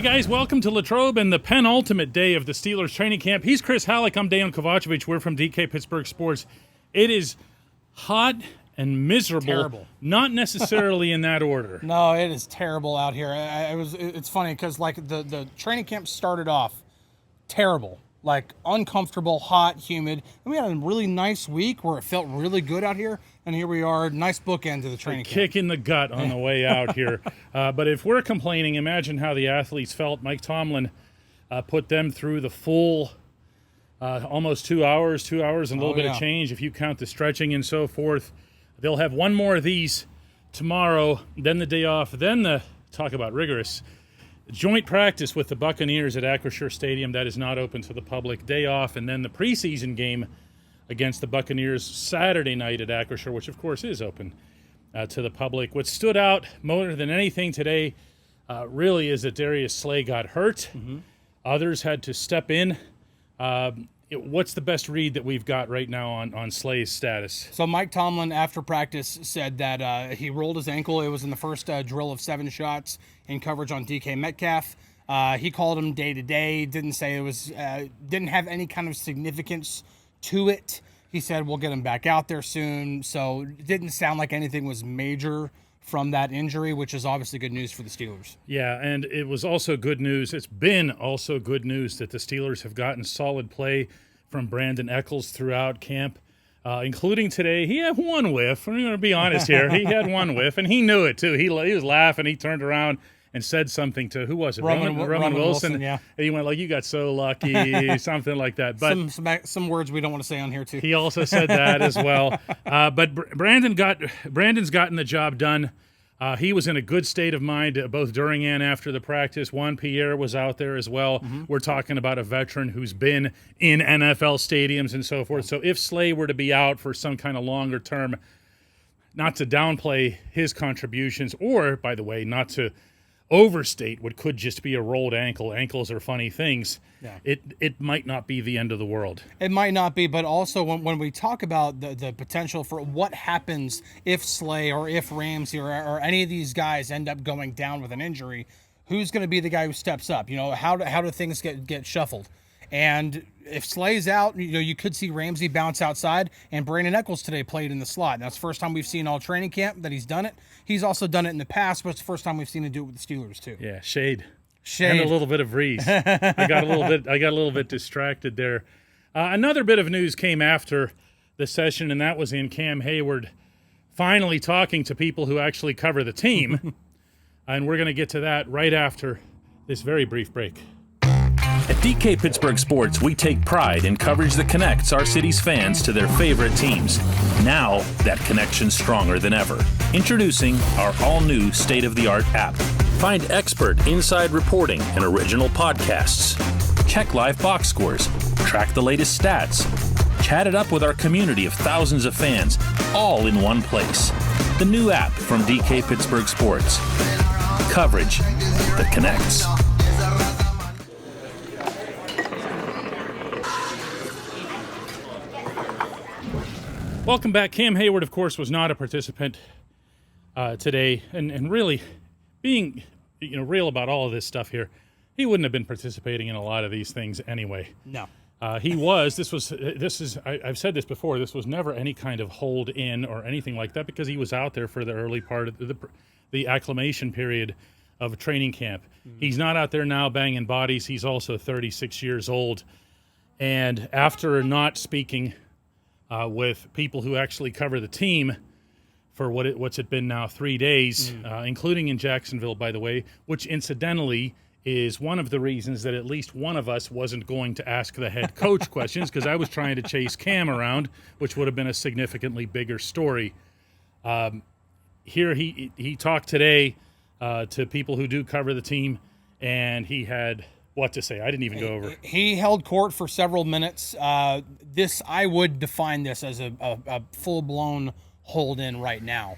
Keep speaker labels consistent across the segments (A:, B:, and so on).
A: Hey guys, welcome to Latrobe and the penultimate day of the Steelers training camp. He's Chris Halleck. I'm Dejan Kovacevic. We're from DK Pittsburgh Sports. It is hot and miserable.
B: Terrible.
A: Not necessarily in that order.
B: No, it is terrible out here. It's funny because like the training camp started off terrible, like uncomfortable, hot, humid. And we had a really nice week where it felt really good out here. And here we are, nice bookend to the training camp.
A: Kick in the gut on the way out here. But if we're complaining, imagine how the athletes felt. Mike Tomlin put them through the full almost 2 hours and a little bit of change. If you count the stretching and so forth, they'll have one more of these tomorrow, then the day off, then the, talk about rigorous, joint practice with the Buccaneers at Acrisure Stadium. That is not open to the public. Day off, and then the preseason game against the Buccaneers Saturday night at Acrisure, which of course is open to the public. What stood out more than anything today really is that Darius Slay got hurt. Mm-hmm. Others had to step in. What's the best read that we've got right now on Slay's status?
B: So Mike Tomlin, after practice, said that he rolled his ankle. It was in the first drill of 7 shots in coverage on DK Metcalf. He called him day-to-day, didn't say it was, didn't have any kind of significance to it. He said, we'll get him back out there soon. So it didn't sound like anything was major from that injury, which is obviously good news for the Steelers.
A: Yeah, and it was also good news. It's been also good news that the Steelers have gotten solid play from Brandon Eccles throughout camp, including today. He had one whiff. I'm going to be honest here. He had one whiff, and he knew it, too. He was laughing. He turned around and said something to, who was it? Roman Wilson.
B: Yeah.
A: And he went like, you got so lucky, something like that. But
B: some words we don't want to say on here, too.
A: He also said that as well. But Brandon's gotten the job done. He was in a good state of mind both during and after the practice. Juan Pierre was out there as well. Mm-hmm. We're talking about a veteran who's been in NFL stadiums and so forth. So if Slay were to be out for some kind of longer term, not to downplay his contributions or, by the way, not to overstate what could just be a rolled ankle. Ankles are funny things. Yeah. It might not be the end of the world.
B: It might not be, but also when we talk about the potential for what happens if Slay or if Ramsey or any of these guys end up going down with an injury, who's going to be the guy who steps up? You know, how do things get shuffled? And if Slay's out, you know, you could see Ramsey bounce outside, and Brandon Eccles today played in the slot. And that's the first time we've seen all training camp that he's done it. He's also done it in the past, but it's the first time we've seen him do it with the Steelers too.
A: Yeah, shade. And a little bit of breeze. I got a little bit distracted there. Another bit of news came after the session, and that was in Cam Heyward finally talking to people who actually cover the team. And we're going to get to that right after this very brief break.
C: At DK Pittsburgh Sports, we take pride in coverage that connects our city's fans to their favorite teams. Now, that connection's stronger than ever. Introducing our all-new state-of-the-art app. Find expert inside reporting and original podcasts. Check live box scores. Track the latest stats. Chat it up with our community of thousands of fans, all in one place. The new app from DK Pittsburgh Sports. Coverage that connects.
A: Welcome back. Cam Heyward, of course, was not a participant today, and really being real about all of this stuff here, he wouldn't have been participating in a lot of these things anyway.
B: No.
A: He was. I've said this before. This was never any kind of hold in or anything like that because he was out there for the early part of the acclimation period of a training camp. Mm-hmm. He's not out there now banging bodies. He's also 36 years old, and after not speaking with people who actually cover the team for what's it been now 3 days, including in Jacksonville, by the way, which incidentally is one of the reasons that at least one of us wasn't going to ask the head coach questions because I was trying to chase Cam around, which would have been a significantly bigger story. Here he talked today to people who do cover the team, and he had what to say. I didn't even go over.
B: He held court for several minutes. I would define this as a full-blown hold-in right now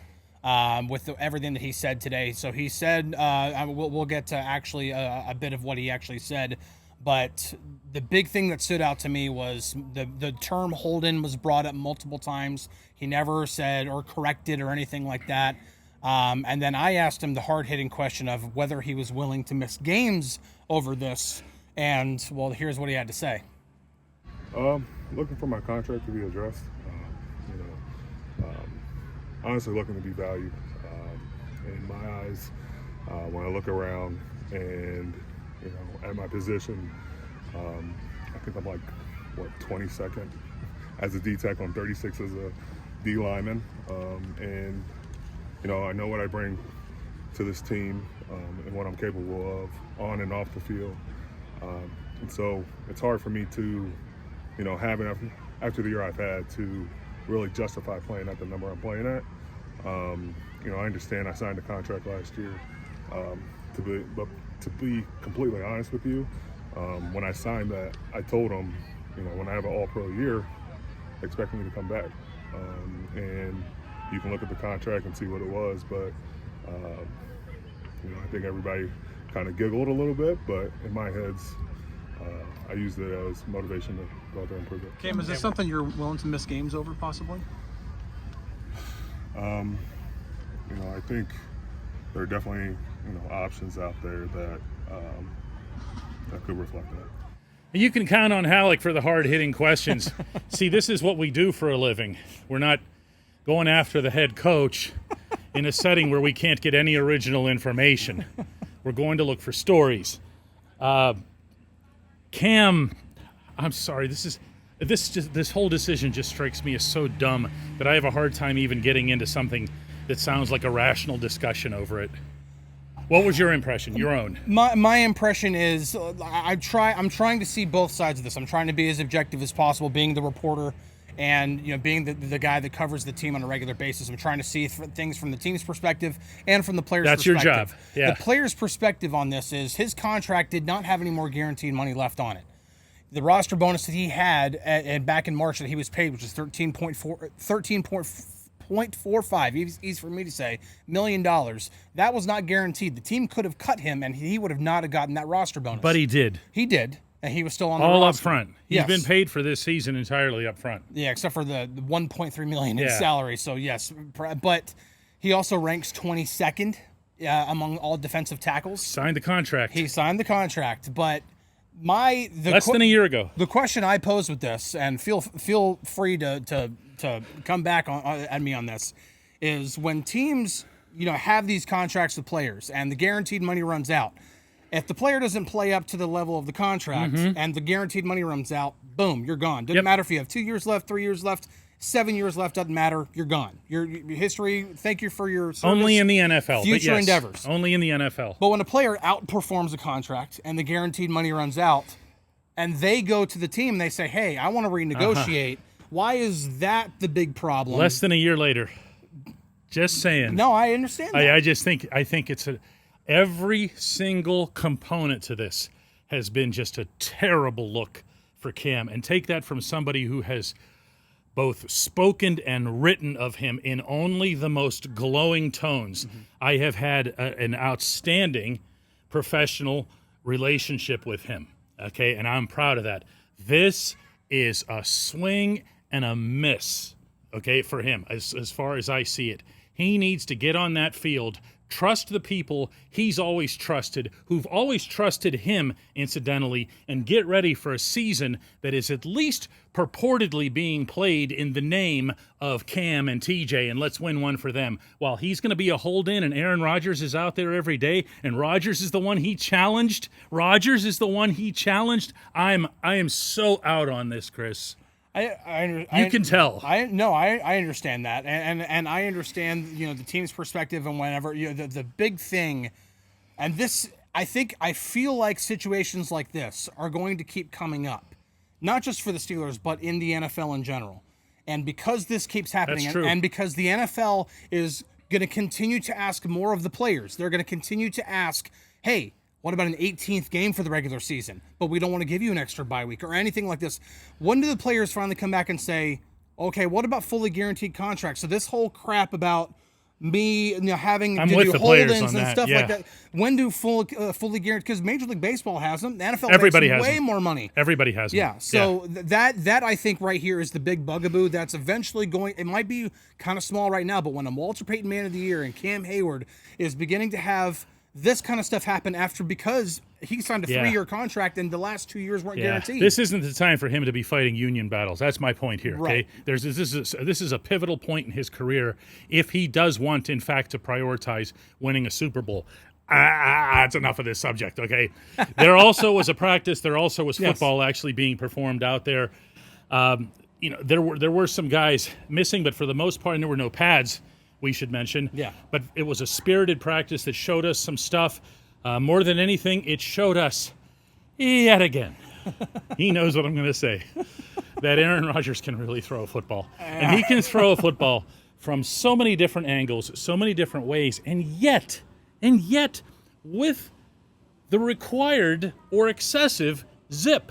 B: with everything that he said today. So he said, we'll get to actually a bit of what he actually said, but the big thing that stood out to me was the term hold-in was brought up multiple times. He never said or corrected or anything like that. And then I asked him the hard-hitting question of whether he was willing to miss games over this. And, well, here's what he had to say.
D: Looking for my contract to be addressed. Honestly looking to be valued. In my eyes, when I look around and, at my position, I think I'm 22nd as a D-Tech on 36 as a D lineman. And, I know what I bring to this team and what I'm capable of on and off the field. And so it's hard for me to, after the year I've had, to really justify playing at the number I'm playing at. I understand I signed a contract last year. But to be completely honest with you, when I signed that, I told them, when I have an all-pro year, expect me to come back. And you can look at the contract and see what it was, but I think everybody kind of giggled a little bit, but in my heads, I used it as motivation to go out there and prove it.
B: Cam, is this something you're willing to miss games over, possibly?
D: I think there are definitely, options out there that could reflect that.
A: You can count on Halleck for the hard-hitting questions. See, this is what we do for a living. We're not going after the head coach in a setting where we can't get any original information. We're going to look for stories. Cam, I'm sorry, this whole decision just strikes me as so dumb that I have a hard time even getting into something that sounds like a rational discussion over it. What was your impression, your own?
B: My impression is I'm trying to see both sides of this. I'm trying to be as objective as possible, being the reporter and being the guy that covers the team on a regular basis. I'm trying to see things from the team's perspective and from the player's perspective.
A: That's your job. Yeah.
B: The player's perspective on this is his contract did not have any more guaranteed money left on it. The roster bonus that he had back in March that he was paid, which is $13.45, easy for me to say, $1 million. That was not guaranteed. The team could have cut him, and he would have not have gotten that roster bonus.
A: But he did.
B: He did, and he was still on the
A: all
B: roster.
A: up front. He's been paid for this season entirely up front.
B: Yeah, except for the $1.3 million in salary. So yes, but he also ranks 22nd among all defensive tackles.
A: Signed the contract.
B: He signed the contract, but
A: less than a year ago.
B: The question I pose with this, and feel free to come back at me on this, is when teams have these contracts with players and the guaranteed money runs out. If the player doesn't play up to the level of the contract and the guaranteed money runs out, boom, you're gone. Doesn't matter if you have 2 years left, 3 years left, 7 years left, doesn't matter. You're gone. Your history, thank you for your service.
A: Only in the NFL.
B: Future endeavors.
A: Only in the NFL.
B: But when a player outperforms a contract and the guaranteed money runs out and they go to the team and they say, hey, I want to renegotiate, why is that the big problem?
A: Less than a year later. Just saying.
B: No, I understand that.
A: I think it's every single component to this has been just a terrible look for Cam. And take that from somebody who has both spoken and written of him in only the most glowing tones. I have had an outstanding professional relationship with him, okay, and I'm proud of that. This is a swing and a miss, okay, for him, as far as I see it. He needs to get on that field, trust the people he's always trusted, who've always trusted him, incidentally, and get ready for a season that is at least purportedly being played in the name of Cam and TJ, and let's win one for them. While he's going to be a hold-in and Aaron Rodgers is out there every day, and Rodgers is the one he challenged, I am so out on this, Chris. You can tell.
B: I understand that, and I understand the team's perspective and whenever the big thing, and this I feel like situations like this are going to keep coming up, not just for the Steelers but in the NFL in general, and because this keeps happening, and because the NFL is going to continue to ask more of the players, they're going to continue to ask, hey, what about an 18th game for the regular season? But we don't want to give you an extra bye week or anything like this. When do the players finally come back and say, okay, what about fully guaranteed contracts? So this whole crap about me having
A: I'm
B: to
A: with
B: do
A: the players
B: hold-ins
A: on
B: and
A: that,
B: stuff
A: yeah.
B: like that. When do fully guaranteed? Because Major League Baseball has them. The NFL
A: Everybody
B: makes
A: has
B: way
A: them.
B: more money.
A: Everybody has them.
B: Yeah, so that I think right here is the big bugaboo that's eventually going. It might be kind of small right now, but when a Walter Payton Man of the Year and Cam Heyward is beginning to have this kind of stuff happen because he signed a 3-year contract and the last 2 years weren't guaranteed.
A: This isn't the time for him to be fighting union battles. That's my point here.
B: Right.
A: Okay, this is a pivotal point in his career if he does want, in fact, to prioritize winning a Super Bowl. That's enough of this subject. Okay, there also was a practice. There also was football actually being performed out there. There were some guys missing, but for the most part, and there were no pads. We should mention. Yeah. But it was a spirited practice that showed us some stuff. More than anything, it showed us yet again. He knows what I'm going to say. That Aaron Rodgers can really throw a football. And he can throw a football from so many different angles, so many different ways, and yet with the required or excessive zip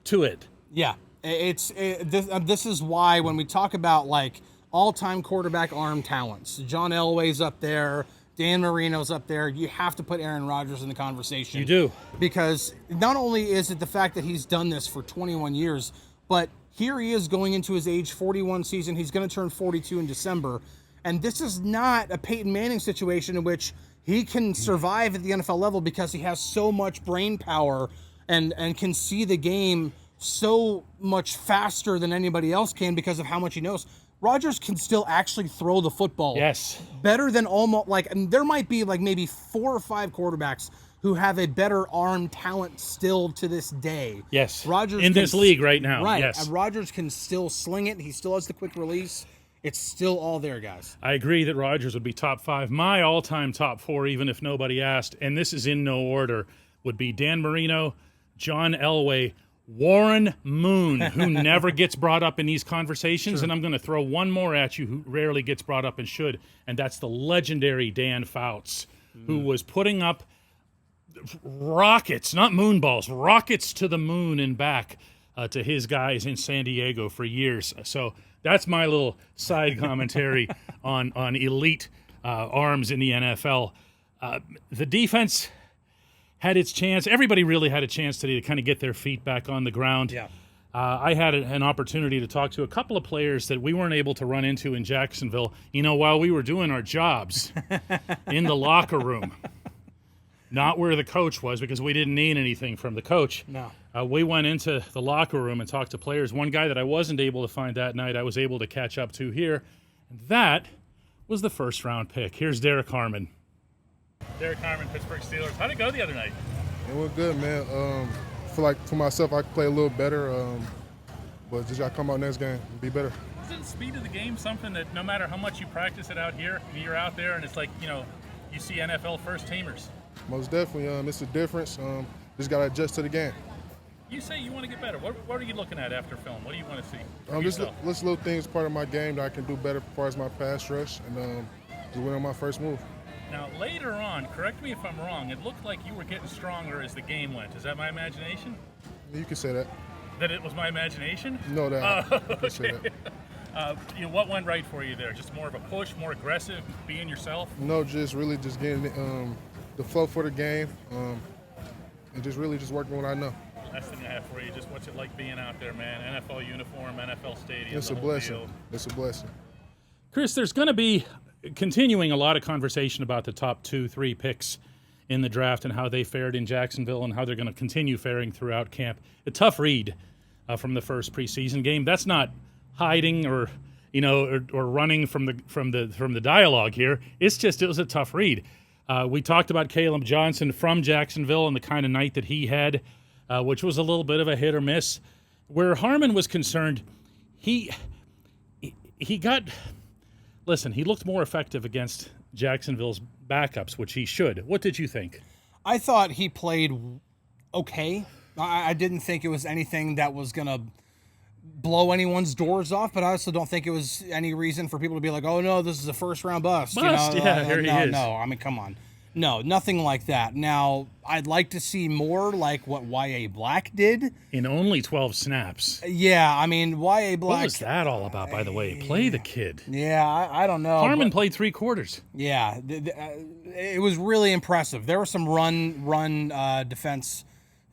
A: to it.
B: Yeah. This is why when we talk about like all-time quarterback arm talents, John Elway's up there, Dan Marino's up there, you have to put Aaron Rodgers in the conversation.
A: You do.
B: Because not only is it the fact that he's done this for 21 years, but here he is going into his age 41 season. He's going to turn 42 in December. And this is not a Peyton Manning situation in which he can survive at the NFL level because he has so much brain power and can see the game so much faster than anybody else can because of how much he knows. Rodgers can still actually throw the football.
A: Yes.
B: Better than almost there might be like maybe 4 or 5 quarterbacks who have a better arm talent still to this day.
A: Yes.
B: Rodgers
A: in this league right now.
B: Right.
A: Yes.
B: And Rodgers can still sling it. He still has the quick release. It's still all there, guys.
A: I agree that Rodgers would be top 5. My all-time top 4, even if nobody asked, and this is in no order, would be Dan Marino, John Elway, Warren Moon, who never gets brought up in these conversations, and I'm going to throw one more at you who rarely gets brought up and should, and that's the legendary Dan Fouts, who was putting up rockets, not moonballs, rockets to the moon and back to his guys in San Diego for years. So that's my little side commentary on elite arms in the NFL. The defense had its chance. Everybody really had a chance today to kind of get their feet back on the ground.
B: Yeah.
A: I had an opportunity to talk to a couple of players that we weren't able to run into in Jacksonville, while we were doing our jobs in the locker room. Not where the coach was, because we didn't need anything from the coach.
B: No.
A: We went into the locker room and talked to players. One guy that I wasn't able to find that night, I was able to catch up to here. And that was the first-round pick. Here's Derek Harmon. Derek Harmon, Pittsburgh Steelers. How'd it go the other night?
E: It went good, man. I feel like for myself, I could play a little better, but just got to come out next game and be better.
A: Isn't the speed of the game something that no matter how much you practice it out here, you're out there and it's like, you see NFL first-teamers?
E: Most definitely. It's a difference. Just got to adjust to the game.
A: You say you want to get better. What are you looking at after film? What do you want to see?
E: This little thing is part of my game that I can do better as far as my pass rush and just win on my first move.
A: Now, later on, correct me if I'm wrong, it looked like you were getting stronger as the game went. Is that my imagination?
E: You can say that.
A: That it was my imagination?
E: No,
A: you
E: can say that.
A: What went right for you there? Just more of a push, more aggressive, being yourself?
E: No, just really just getting the flow for the game and just really just working what I know.
A: Last thing I have for you, just what's it like being out there, man? NFL uniform, NFL stadium.
E: It's a blessing.
A: Deal.
E: It's a blessing.
A: Chris, there's going to be continuing a lot of conversation about the top 2-3 picks in the draft and how they fared in Jacksonville and how they're going to continue faring throughout camp. A tough read from the first preseason game. That's not hiding or running from the dialogue here. It's just it was a tough read. We talked about Caleb Johnson from Jacksonville and the kind of night that he had, which was a little bit of a hit or miss. Where Harmon was concerned, he got. Listen, he looked more effective against Jacksonville's backups, which he should. What did you think?
B: I thought he played okay. I didn't think it was anything that was going to blow anyone's doors off, but I also don't think it was any reason for people to be like, oh, no, this is a first-round bust.
A: Bust, here he is.
B: No, I mean, come on. No, nothing like that. Now, I'd like to see more like what Y.A. Black did.
A: In only 12 snaps.
B: Yeah, I mean, Y.A. Black.
A: What was that all about, by the way? Play the kid.
B: Yeah, I don't know.
A: Harmon played 3 quarters.
B: Yeah, it was really impressive. There were some run defense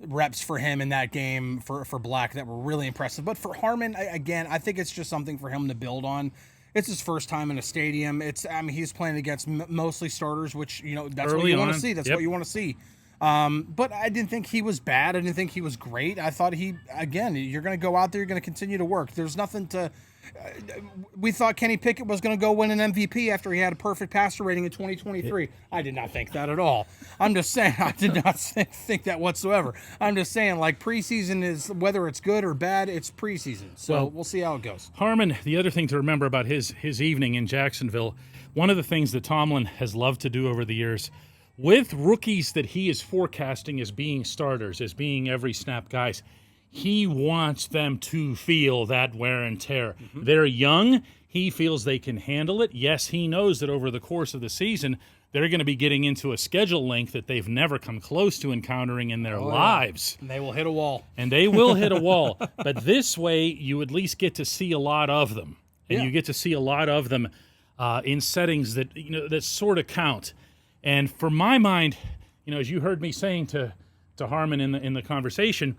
B: reps for him in that game for Black that were really impressive. But for Harmon, again, I think it's just something for him to build on. It's his first time in a stadium. He's playing against mostly starters, which, that's what you want to see. That's what you want to see. But I didn't think he was bad. I didn't think he was great. I thought you're going to go out there, you're going to continue to work. There's nothing to... we thought Kenny Pickett was going to go win an MVP after he had a perfect passer rating in 2023. I did not think that at all. I'm just saying, I did not think that whatsoever. I'm just saying, like, preseason is, whether it's good or bad, it's preseason. So we'll see how it goes.
A: Harmon, the other thing to remember about his evening in Jacksonville, one of the things that Tomlin has loved to do over the years, with rookies that he is forecasting as being starters, as being every snap guys, he wants them to feel that wear and tear. Mm-hmm. They're young. He feels they can handle it. Yes, he knows that over the course of the season, they're going to be getting into a schedule length that they've never come close to encountering in their lives.
B: And they will hit a wall.
A: And they will hit a wall. But this way, you at least get to see a lot of them. And you get to see a lot of them in settings that, that sort of count. And for my mind, as you heard me saying to Harmon in the conversation,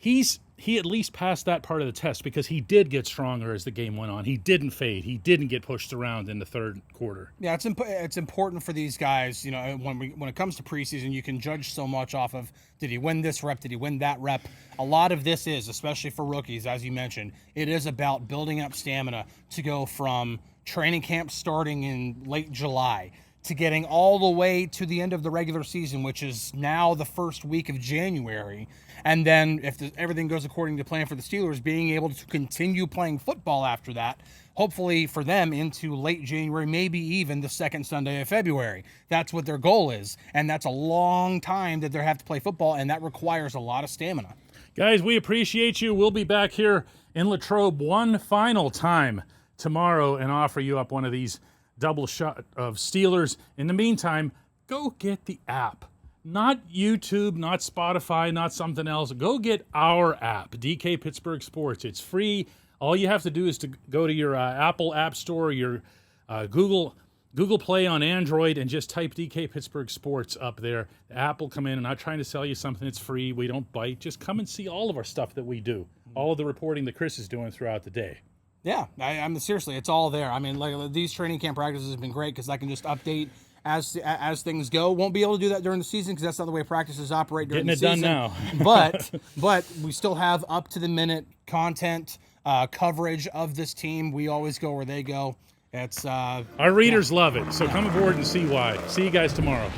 A: he at least passed that part of the test because he did get stronger as the game went on. He didn't fade. He didn't get pushed around in the third quarter.
B: Yeah, it's important for these guys. When it comes to preseason, you can judge so much off of, did he win this rep? Did he win that rep? A lot of this is, especially for rookies, as you mentioned, it is about building up stamina to go from training camp starting in late July to getting all the way to the end of the regular season, which is now the first week of January. And then if everything goes according to plan for the Steelers, being able to continue playing football after that, hopefully for them into late January, maybe even the second Sunday of February. That's what their goal is. And that's a long time that they have to play football, and that requires a lot of stamina.
A: Guys, we appreciate you. We'll be back here in Latrobe one final time tomorrow and offer you up one of these double shot of Steelers. In the meantime, go get the app. Not YouTube, not Spotify, not something else. Go get our app, DK Pittsburgh Sports. It's free. All you have to do is to go to your Apple App Store, your Google Play on Android, and just type DK Pittsburgh Sports up there. The app will come in. I'm not trying to sell you something. It's free. We don't bite. Just come and see all of our stuff that we do, all of the reporting that Chris is doing throughout the day.
B: Yeah, I'm seriously, it's all there. I mean, like, these training camp practices have been great because I can just update as things go. Won't be able to do that during the season because that's not the way practices operate during the season.
A: Getting it done now.
B: but we still have up-to-the-minute content coverage of this team. We always go where they go. It's
A: our readers love it, so come aboard and see why. See you guys tomorrow.